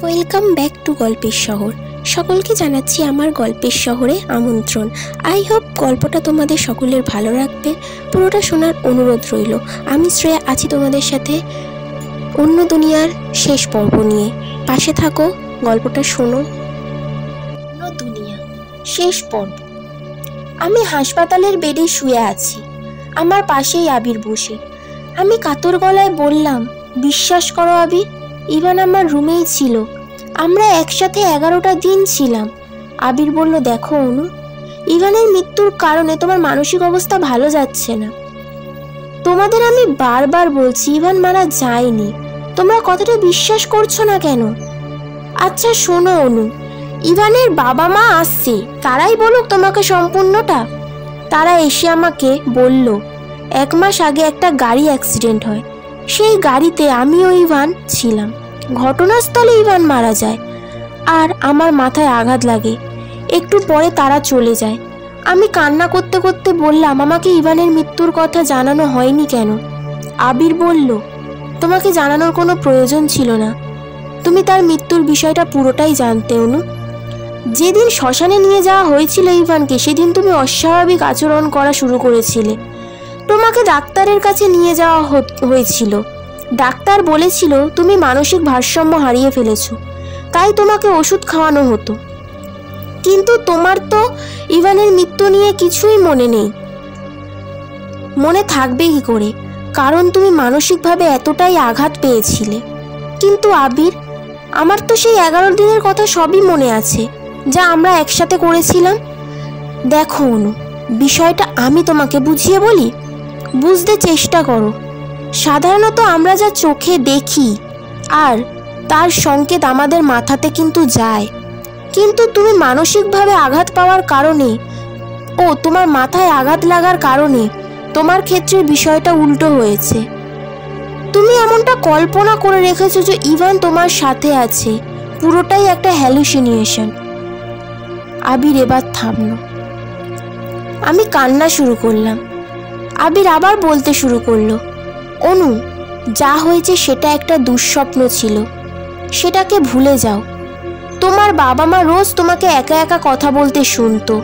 Welcome back to গল্পের শহর। সকলকে জানাচ্ছি আমার গল্পের শহরে আমন্ত্রণ। আই হোপ গল্পটা তোমাদের সকলের ভালো লাগবে। পুরোটা শোনার অনুরোধ রইল। আমি শ্রেয়া আছি তোমাদের সাথে অন্য দুনিয়ার শেষ পর্ব নিয়ে। পাশে থাকো, গল্পটা শোনো। অন্য দুনিয়া শেষ পর্ব। আমি হাসপাতালের বেডে শুয়ে আছি, আমার পাশেই আবির বসে। আমি কাতর গলায় বললাম, বিশ্বাস করো আবির, ইভান আমার রুমেই ছিল। আমরা একসাথে 11টা দিন ছিলাম। আবির বলল, দেখো অনু, ইভানের মৃত্যুর কারণে তোমার মানসিক অবস্থা ভালো যাচ্ছে না। তোমাদের আমি বারবার বলছি ইভান মারা যায়নি, তোমরা কথাটা বিশ্বাস করছো না কেন? আচ্ছা শোনো অনু, ইভানের বাবা মা আসছে, তারাই বলুক তোমাকে সম্পূর্ণটা। তারা এসে আমাকে বলল 1 মাস আগে একটা গাড়ি অ্যাক্সিডেন্ট হয়, সেই গাড়িতে আমি ও ইভান ছিলাম। ঘটনাস্থলে ইভান মারা যায় আর আমার মাথায় আঘাত লাগে। একটু পরে তারা চলে যায়। আমি কান্না করতে করতে বললাম, আমাকে ইভানের মৃত্যুর কথা জানানো হয়নি কেন? আবির বলল, তোমাকে জানানোর কোনো প্রয়োজন ছিল না, তুমি তার মৃত্যুর বিষয়টা পুরোটাই জানতে অনু। যেদিন শ্মশানে নিয়ে যাওয়া হয়েছিল ইভানকে, সেদিন তুমি অস্বাভাবিক আচরণ করা শুরু করেছিলে। তোমাকে ডাক্তারের কাছে নিয়ে যাওয়া হয়েছিল। ডাক্তার বলেছিল তুমি মানসিক ভারসাম্য হারিয়ে ফেলেছো, তাই তোমাকে ওষুধ খাওয়ানো হতো। কিন্তু তোমার তো ইভানের মৃত্যু নিয়ে কিছুই মনে নেই। মনে থাকবে কি করে, কারণ তুমি মানসিকভাবে এতটাই আঘাত পেয়েছিলে। কিন্তু আবির, আমার তো সেই 11 দিনের কথা সবই মনে আছে, যা আমরা একসাথে করেছিলাম। দেখো অনু, বিষয়টা আমি তোমাকে বুঝিয়ে বলি, বুঝতে চেষ্টা করো। সাধারণত আমরা যা চোখে দেখি আর তার সংকেত আমাদের মাথাতে কিন্তু যায়, কিন্তু তুমি মানসিকভাবে আঘাত পাওয়ার কারণে ও তোমার মাথায় আঘাত লাগার কারণে তোমার ক্ষেত্রে বিষয়টা উল্টো হয়েছে। তুমি এমনটা কল্পনা করে রেখেছো যে ইভান তোমার সাথে আছে, পুরোটাই একটা হ্যালুসিনেশন। আবির এবার থামলো। আমি কান্না শুরু করলাম। আবির আবার বলতে শুরু করলো, অনু, যা হয়েছে সেটা একটা দুঃস্বপ্ন ছিল, সেটাকে ভুলে যাও। তোমার বাবা মা রোজ তোমাকে একা একা কথা বলতে শুনতো,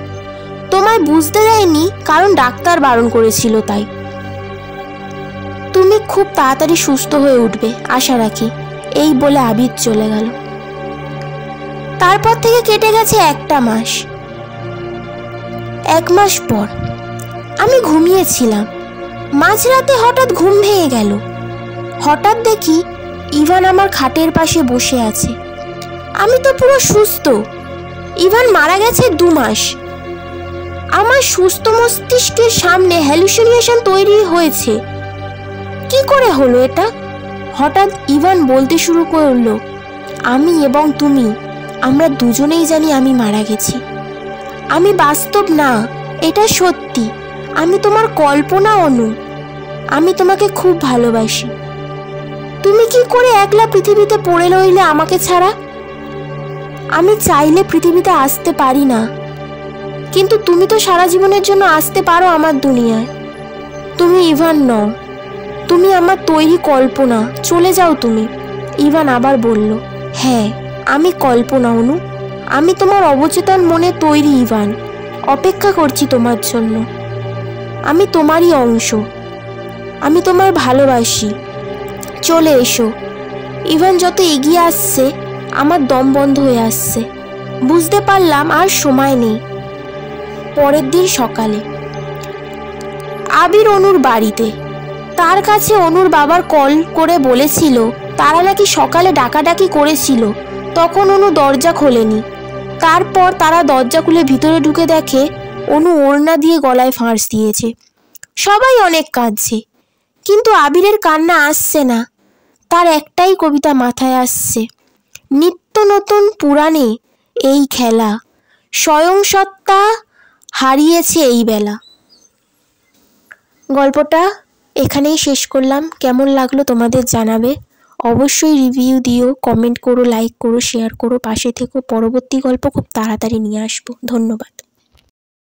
তোমায় বুঝতে দেয়নি কারণ ডাক্তার বারণ করেছিল। তাই তুমি খুব তাড়াতাড়ি সুস্থ হয়ে উঠবে, আশা রাখি। এই বলে আবির চলে গেল। তারপর থেকে কেটে গেছে 1টা মাস। 1 মাস পর আমি ঘুমিয়েছিলাম। মাঝরাতে হঠাৎ ঘুম ভেঙে গেল। হঠাৎ দেখি ইভান আমার খাটের পাশে বসে আছে। আমি তো পুরো সুস্থ। ইভান মারা গেছে 2 মাস। আমার সুস্থ মস্তিষ্কের সামনে হ্যালুসিনেশন তৈরি হয়েছে। কি করে হলো এটা? হঠাৎ ইভান বলতে শুরু করলো, আমি এবং তুমি, আমরা দুজনেই জানি আমি মারা গেছি। আমি বাস্তব না, এটা সত্যি। আমি তোমার কল্পনা অনু। আমি তোমাকে খুব ভালোবাসি। তুমি কি করে একলা পৃথিবীতে পড়ে রইলে আমাকে ছাড়া? আমি চাইলে পৃথিবীতে আসতে পারি না, কিন্তু তুমি তো সারা জীবনের জন্য আসতে পারো আমার দুনিয়ায়। তুমি ইভান নও, তুমি আমার তৈরি কল্পনা। চলে যাও তুমি। ইভান আবার বলল, হ্যাঁ, আমি কল্পনা অনু। আমি তোমার অবচেতন মনে তৈরি ইভান। অপেক্ষা করছি তোমার জন্য। আমি তোমারই অংশ। আমি তোমার ভালোবাসি। চলে এসো। ইভান যত এগিয়ে আসছে আমার দম বন্ধ হয়ে আসছে। বুঝতে পারলাম আর সময় নেই। পরের দিন সকালে আবির অনুর বাড়িতে। তার কাছে অনুর বাবার কল করে বলেছিল তারা নাকি সকালে ডাকাডাকি করেছিল, তখন অনু দরজা খোলেনি। তারপর তারা দরজা খুলে ভিতরে ঢুকে দেখে অনু ওড়না দিয়ে গলায় ফাঁস দিয়েছে। সবাই অনেক কাঁদছে, কিন্তু আবিরের কান্না আসছে না। তার একটাই কবিতা মাথায় আসছে, নিত্য নতুন পুরাণে এই খেলা, স্বয়ং সত্তা হারিয়েছে এই বেলা। গল্পটা এখানেই শেষ করলাম। কেমন লাগলো তোমাদের জানাবে। অবশ্যই রিভিউ দিও, কমেন্ট করো, লাইক করো, শেয়ার করো, পাশে থেকো। পরবর্তী গল্প খুব তাড়াতাড়ি নিয়ে আসবো। ধন্যবাদ।